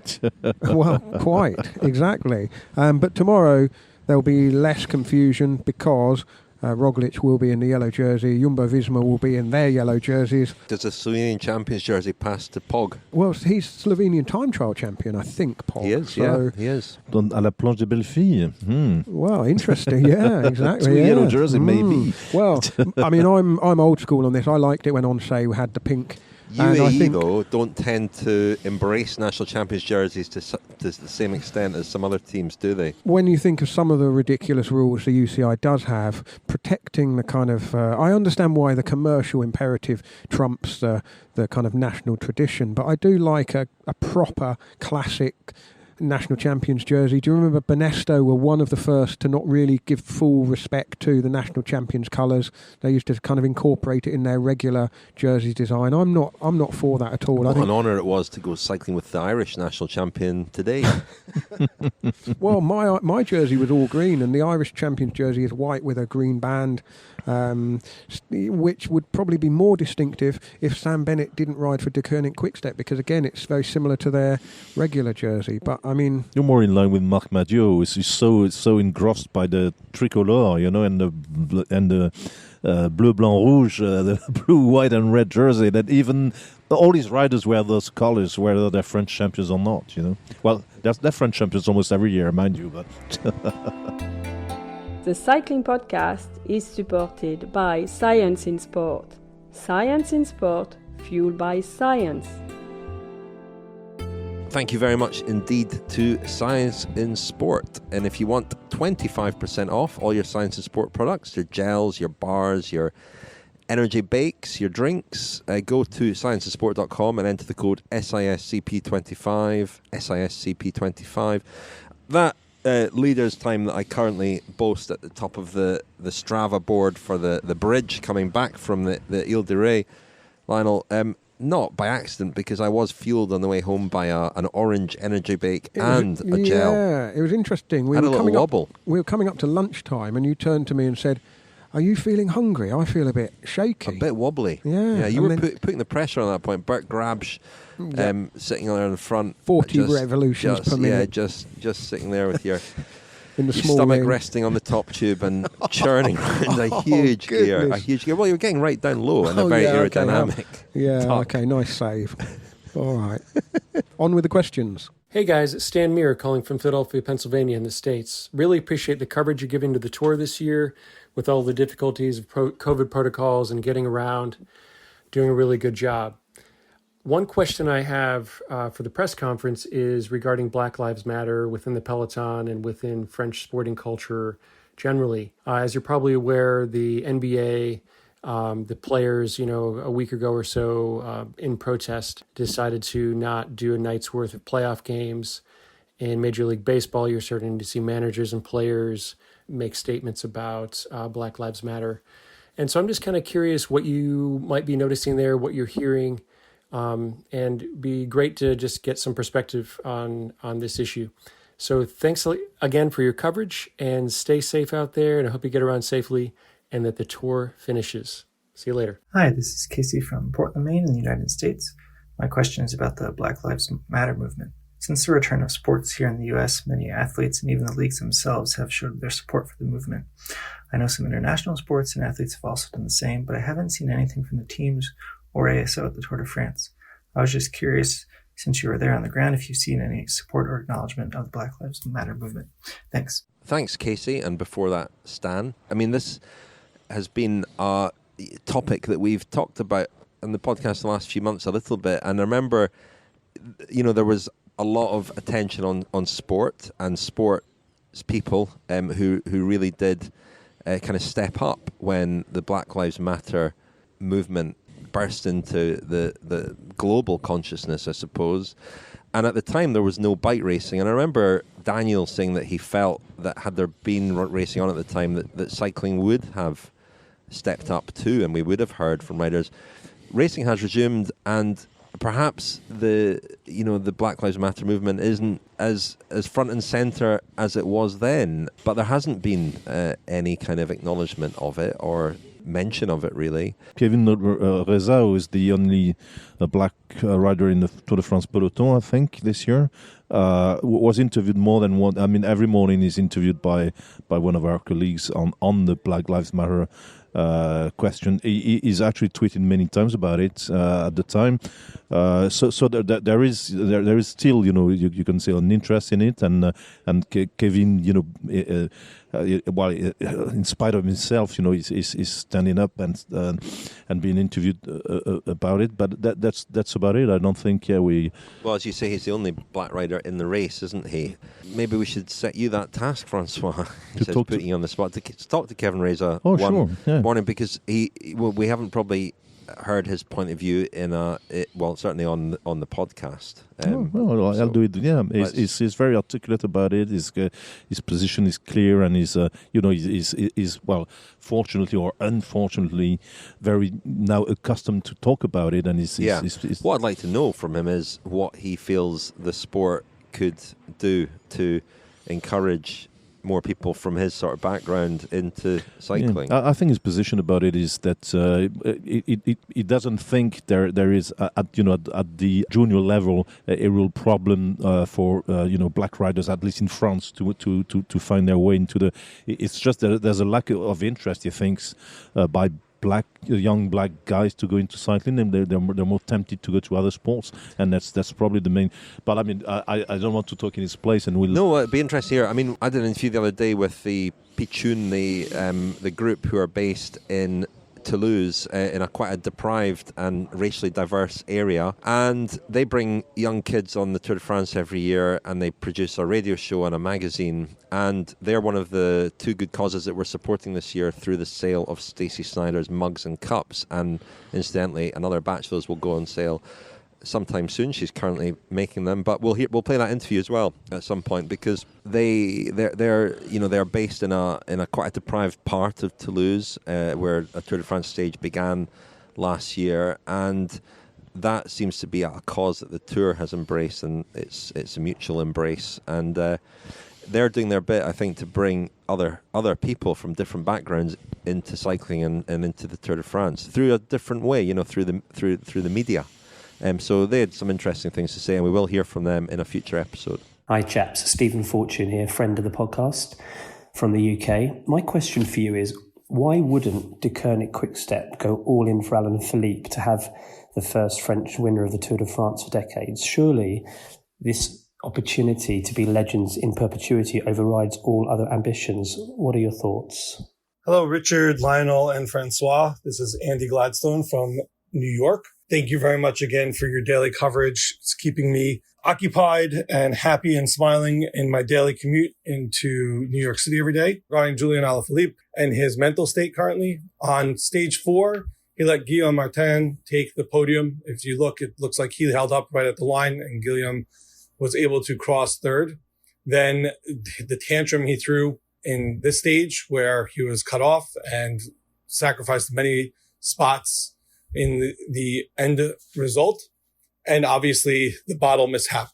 Well, quite, exactly. But tomorrow there'll be less confusion because Roglič will be in the yellow jersey, Jumbo-Visma will be in their yellow jerseys. Does the Slovenian Champions jersey pass to Pog? Well, he's Slovenian time trial champion, I think, Pog. He is, yeah, he is. À la planche de Belleville. Well, interesting, yeah, exactly. Yeah. Yellow jersey, maybe. Well, I mean, I'm old school on this. I liked it when Onse had the pink. UAE, though, don't tend to embrace national champions jerseys to the same extent as some other teams, do they? When you think of some of the ridiculous rules the UCI does have, protecting the kind of... I understand why the commercial imperative trumps the kind of national tradition, but I do like a proper, classic national champions jersey. Do you remember Banesto were one of the first to not really give full respect to the national champions colours? They used to kind of incorporate it in their regular jersey design. I'm not for that at all. What an honour it was to go cycling with the Irish national champion today. Well, my jersey was all green, and the Irish champions jersey is white with a green band, which would probably be more distinctive if Sam Bennett didn't ride for De Koning Quickstep, because again it's very similar to their regular jersey. But I mean, you're more in line with Marc Madiot, who's so engrossed by the tricolor, and the bleu, blanc, rouge, the blue, white, and red jersey, that even all these riders wear those colors, whether they're French champions or not. Well, they're French champions almost every year, mind you, but. The Cycling Podcast is supported by Science in Sport. Science in Sport, fueled by science. Thank you very much indeed to Science in Sport. And if you want 25% off all your Science in Sport products, your gels, your bars, your energy bakes, your drinks, go to scienceinsport.com and enter the code SISCP25, SISCP25. That leader's time that I currently boast at the top of the Strava board for the bridge coming back from the Ile de Ré, Lionel, not by accident, because I was fueled on the way home by an orange energy bake and a gel. Yeah, it was interesting. We had a little wobble. We were coming up to lunchtime, and you turned to me and said, "Are you feeling hungry? I feel a bit shaky." A bit wobbly. Yeah. You were putting the pressure on that point. Bert Grabsch sitting there in the front. 40 revolutions per minute. Yeah, just sitting there with your... in the your small stomach ring. resting on the top tube and churning around a huge gear. A huge gear. Well, you're getting right down low and a very aerodynamic. Okay, nice save. All right. On with the questions. Hey guys, it's Stan Muir calling from Philadelphia, Pennsylvania in the States. Really appreciate the coverage you're giving to the tour this year with all the difficulties of COVID protocols and getting around. Doing a really good job. One question I have for the press conference is regarding Black Lives Matter within the peloton and within French sporting culture generally. As you're probably aware, the NBA, the players, a week ago or so in protest decided to not do a night's worth of playoff games. In Major League Baseball, you're starting to see managers and players make statements about Black Lives Matter. And so I'm just kind of curious what you might be noticing there, what you're hearing. And be great to just get some perspective on this issue. So thanks again for your coverage, and stay safe out there, and I hope you get around safely and that the tour finishes. See you later. Hi, this is Casey from Portland, Maine in the United States. My question is about the Black Lives Matter movement. Since the return of sports here in the U.S., many athletes and even the leagues themselves have showed their support for the movement. I know some international sports and athletes have also done the same, but I haven't seen anything from the teams or ASO at the Tour de France. I was just curious, since you were there on the ground, if you've seen any support or acknowledgement of the Black Lives Matter movement. Thanks. Thanks, Casey. And before that, Stan. I mean, this has been a topic that we've talked about on the podcast the last few months a little bit. And I remember, there was a lot of attention on sport and sports people who really did kind of step up when the Black Lives Matter movement burst into the global consciousness, I suppose. And at the time, there was no bike racing. And I remember Daniel saying that he felt that had there been racing on at the time, that cycling would have stepped up too, and we would have heard from riders. Racing has resumed, and perhaps the Black Lives Matter movement isn't as front and centre as it was then. But there hasn't been any kind of acknowledgement of it or mention of it, really. Kevin Reza is the only black rider in the Tour de France peloton, I think, this year. Was interviewed more than one. I mean, every morning he's interviewed by one of our colleagues on the Black Lives Matter question. He's actually tweeted many times about it at the time. So there is still, you can say, an interest in it, and Kevin, in spite of himself, is standing up and being interviewed about it. But that's about it. I don't think we. Well, as you say, he's the only black rider in the race, isn't he? Maybe we should set you that task, François. Putting you on the spot to talk to Kevin Reza morning, because we haven't probably heard his point of view certainly on the podcast. I'll do it. Yeah, he's very articulate about it. His position is clear, and he's fortunately or unfortunately, very now accustomed to talk about it. And what I'd like to know from him is what he feels the sport could do to encourage more people from his sort of background into cycling. I think his position about it is that he doesn't think there is at the junior level a real problem for black riders, at least in France, to find their way into the. It's just that there's a lack of interest, he thinks, by young black guys to go into cycling, and they're more tempted to go to other sports, and that's probably the main. But I mean, I don't want to talk in his place, and we'll. No, it'd be interesting here. I mean, I did an interview the other day with the Pichoun, the group who are based in Toulouse, in quite a deprived and racially diverse area, and they bring young kids on the Tour de France every year, and they produce a radio show and a magazine, and they're one of the two good causes that we're supporting this year through the sale of Stacey Snyder's mugs and cups, and incidentally another batch of those will go on sale sometime soon. She's currently making them, but we'll play that interview as well at some point, because they're based in a quite a deprived part of Toulouse, where a Tour de France stage began last year, and that seems to be a cause that the Tour has embraced, and it's a mutual embrace, and they're doing their bit, I think, to bring other people from different backgrounds into cycling and into the Tour de France through a different way, through the media. So they had some interesting things to say, and we will hear from them in a future episode. Hi chaps, Stephen Fortune here, friend of the podcast from the UK. My question for you is, why wouldn't De Koenig Quickstep go all in for Alain Philippe to have the first French winner of the Tour de France for decades? Surely this opportunity to be legends in perpetuity overrides all other ambitions. What are your thoughts? Hello, Richard, Lionel, and François. This is Andy Gladstone from New York. Thank you very much again for your daily coverage. It's keeping me occupied and happy and smiling in my daily commute into New York City every day. Regarding Julien Alaphilippe and his mental state currently, on stage 4, he let Guillaume Martin take the podium. If you look, it looks like he held up right at the line, and Guillaume was able to cross third. Then the tantrum he threw in this stage, where he was cut off and sacrificed many spots in the end result. And obviously the bottle mishap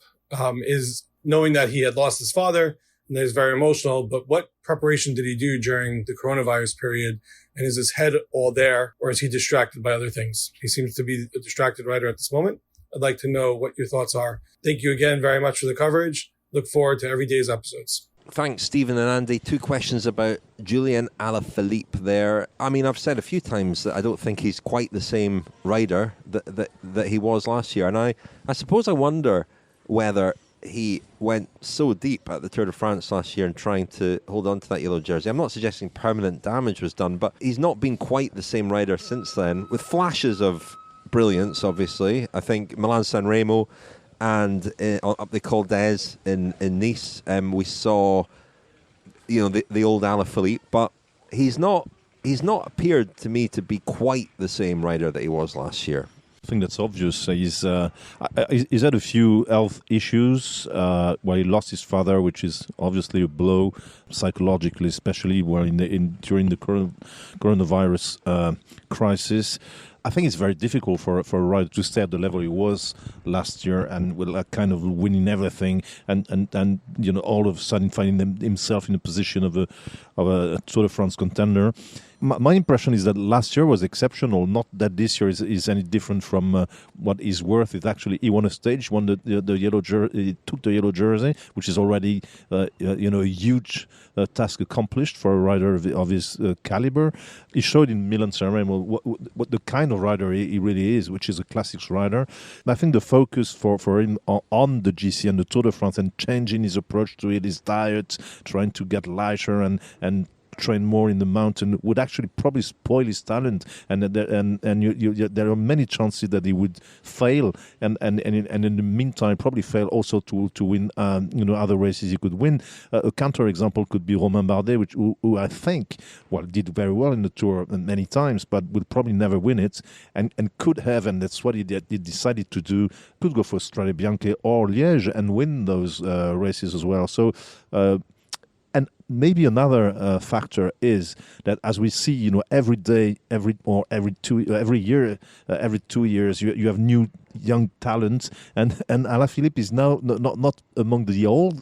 is knowing that he had lost his father, and that is very emotional. But what preparation did he do during the coronavirus period? And is his head all there, or is he distracted by other things? He seems to be a distracted rider at this moment. I'd like to know what your thoughts are. Thank you again very much for the coverage. Look forward to every day's episodes. Thanks, Stephen and Andy. 2 questions about Julien Alaphilippe there. I mean, I've said a few times that I don't think he's quite the same rider that he was last year. And I suppose I wonder whether he went so deep at the Tour de France last year in trying to hold on to that yellow jersey. I'm not suggesting permanent damage was done, but he's not been quite the same rider since then, with flashes of brilliance, obviously. I think Milan-San Remo and up the Col d'Ez in Nice, we saw, the old Alaphilippe, but he's not appeared to me to be quite the same rider that he was last year. I think that's obvious. He's had a few health issues. He lost his father, which is obviously a blow psychologically, especially during the coronavirus crisis. I think it's very difficult for a rider to stay at the level he was last year, and with kind of winning everything, and all of a sudden finding himself in a position of a Tour de France contender. My impression is that last year was exceptional. Not that this year is any different from what is worth it. Actually, he won a stage, won the yellow jersey, he took the yellow jersey, which is already a huge task accomplished for a rider of his caliber. He showed in Milan-San Remo what the kind of rider he really is, which is a classics rider. And I think the focus for him on the GC and the Tour de France, and changing his approach to it, his diet, trying to get lighter and train more in the mountain, would actually probably spoil his talent, and there are many chances that he would fail, and in the meantime probably fail also to win other races he could win. A counter example could be Romain Bardet, who I think did very well in the Tour many times, but will probably never win it, and could have, and that's what he decided to do, could go for Strade Bianche or Liège and win those races as well. So and maybe another factor is that, as we see, every day, every 2 years, you have new young talents, and Alaphilippe is now not among the old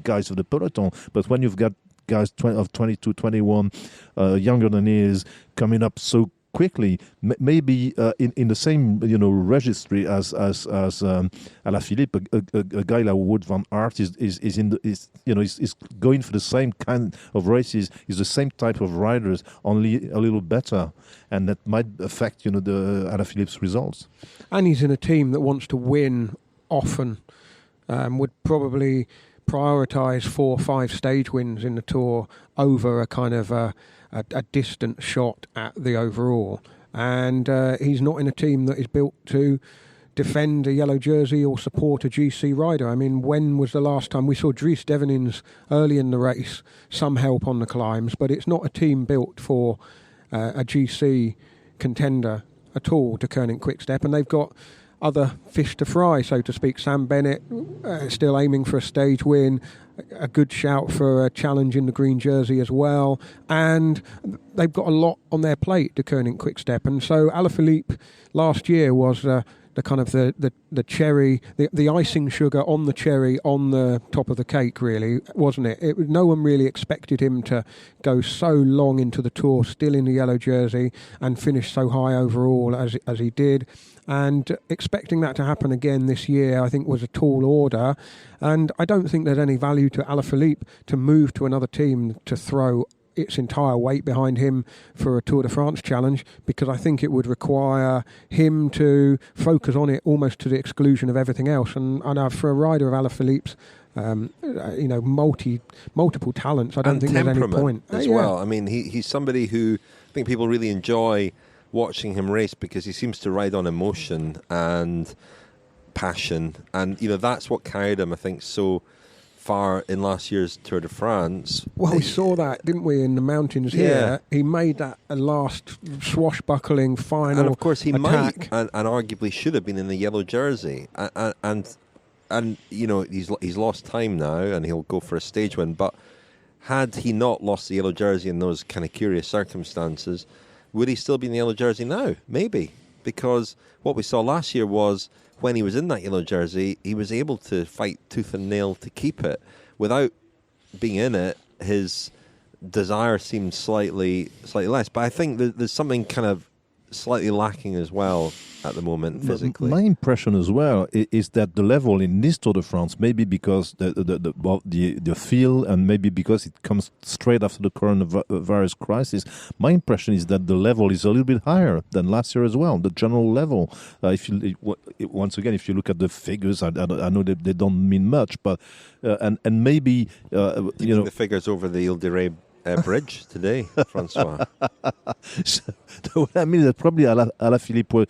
guys of the peloton, but when you've got guys of 22, 21, younger than he is, coming up so quickly, maybe in the same registry as Alaphilippe, a guy like Wout van Aert is going for the same kind of races, is the same type of riders, only a little better, and that might affect the Alaphilippe's results. And he's in a team that wants to win often, would probably prioritise 4 or 5 stage wins in the Tour over a kind of a distant shot at the overall. And he's not in a team that is built to defend a yellow jersey or support a GC rider. I mean, when was the last time we saw Dries Devenins early in the race, some help on the climbs, but it's not a team built for a GC contender at all, De Koning Quick-Step, and they've got other fish to fry, so to speak. Sam Bennett still aiming for a stage win, a good shout for a challenge in the green jersey as well, and they've got a lot on their plate, De Koning Quick-Step, and so Alaphilippe last year was the kind of the cherry, the icing sugar on the cherry on the top of the cake, really, wasn't it? No one really expected him to go so long into the Tour, still in the yellow jersey, and finish so high overall as he did. And expecting that to happen again this year, I think, was a tall order. And I don't think there's any value to Alaphilippe to move to another team to throw its entire weight behind him for a Tour de France challenge, because I think it would require him to focus on it almost to the exclusion of everything else. And for a rider of Alaphilippe's, multiple talents, I don't think there's any point as well. I mean, he's somebody who I think people really enjoy watching him race, because he seems to ride on emotion and passion, and that's what carried him, I think, so far in last year's Tour de France. Well, we saw that, didn't we, in the mountains here? He made that last swashbuckling final, and of course he attack. might and arguably should have been in the yellow jersey, and he's lost time now, and he'll go for a stage win. But had he not lost the yellow jersey in those kind of curious circumstances, would he still be in the yellow jersey now? Maybe, because what we saw last year was when he was in that yellow jersey, he was able to fight tooth and nail to keep it. Without being in it, his desire seemed slightly less. But I think there's something kind of slightly lacking as well at the moment physically. My impression as well is that the level in this Tour de France, maybe because the feel, and maybe because it comes straight after the coronavirus crisis, my impression is that the level is a little bit higher than last year as well, the general level. Once again, if you look at the figures, I know that they don't mean much, but and maybe the figures over the Ile de Ré bridge today, François. So I mean that probably Alaphilippe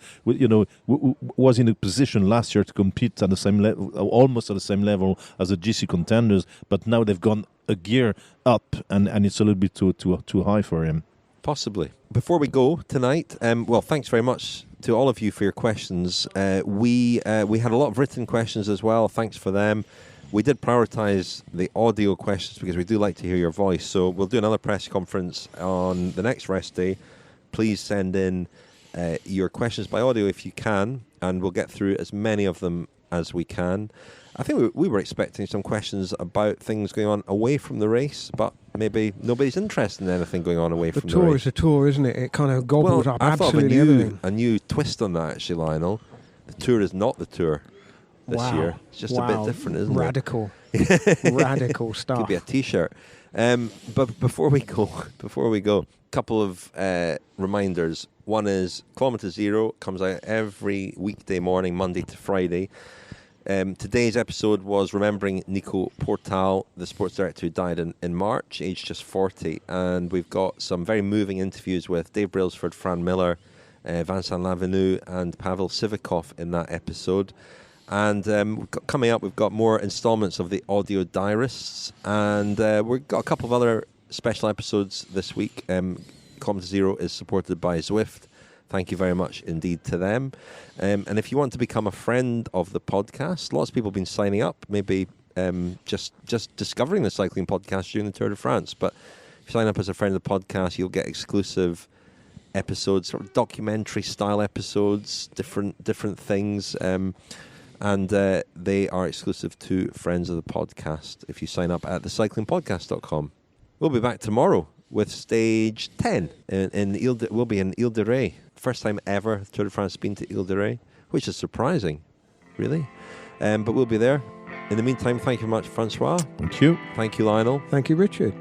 was in a position last year to compete at the same level, almost at the same level as the GC contenders, but now they've gone a gear up, and it's a little bit too high for him. Possibly. Before we go tonight, thanks very much to all of you for your questions. We had a lot of written questions as well. Thanks for them. We did prioritise the audio questions because we do like to hear your voice. So we'll do another press conference on the next rest day. Please send in your questions by audio if you can, and we'll get through as many of them as we can. I think we were expecting some questions about things going on away from the race, but maybe nobody's interested in anything going on away from the race. The Tour is a Tour, isn't it? It kind of gobbles up absolutely everything. A new twist on that, actually, Lionel. The Tour is not the Tour this year. It's just a bit different, isn't it? Radical stuff. Could be a T-shirt. But before we go, couple of reminders. One is Kilometre Zero comes out every weekday morning, Monday to Friday. Today's episode was remembering Nico Portal, the sports director who died in March, aged just 40. And we've got some very moving interviews with Dave Brailsford, Fran Miller, Vincent Lavenu and Pavel Sivakov in that episode. And coming up, we've got more installments of the Audio Diarists, and we've got a couple of other special episodes this week. Kilometre Zero is supported by Zwift. Thank you very much indeed to them. And if you want to become a friend of the podcast, lots of people have been signing up, maybe just discovering the cycling podcast during the Tour de France. But if you sign up as a friend of the podcast, you'll get exclusive episodes, sort of documentary-style episodes, different things. And they are exclusive to friends of the podcast if you sign up at thecyclingpodcast.com. We'll be back tomorrow with stage 10 in we'll be in Ile de Ré. First time ever Tour de France been to Ile de Ré, which is surprising, really. But we'll be there. In the meantime, thank you very much, François. Thank you. Thank you, Lionel. Thank you, Richard.